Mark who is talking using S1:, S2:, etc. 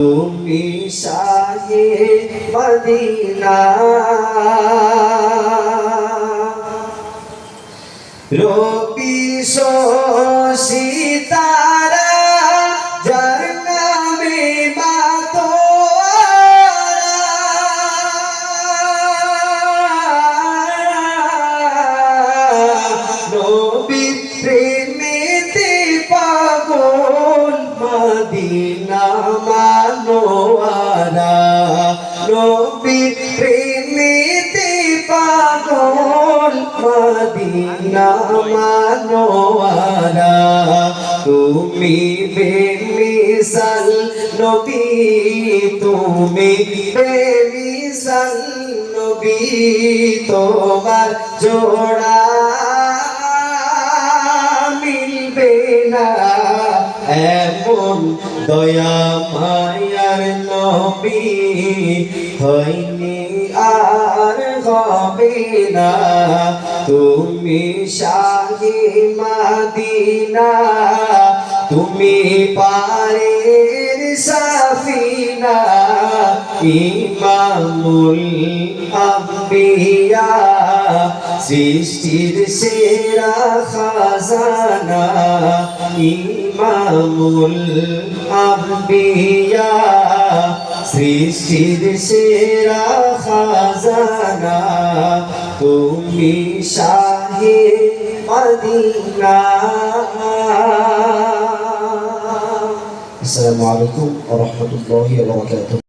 S1: তুমি শাহে মদিনা রবি সিতারা যার নামে নবী প্রেমেতে পাগল মদিনা মানোয়ারা নবী প্রেমেতে পাগল মদিনা মানোয়ারা তুমি বেমিসাল নবী তুমি বেমিসাল নবী তোমার জোড়া মিলবে না এমন দয়া মায়ার নবী হয়নি আর হবে না তুমি শাহে মদিনা তুমি পারের সাফিনা ইমামুল আম্বিয়া সৃষ্টির সেরা খাজানা ইমামুল আম্বিয়া সৃষ্টির সেরা খাজানা তুমি শাহে মদিনা। আসসালামু আলাইকুম ওয়া রাহমাতুল্লাহি ওয়া বারাকাতুহু।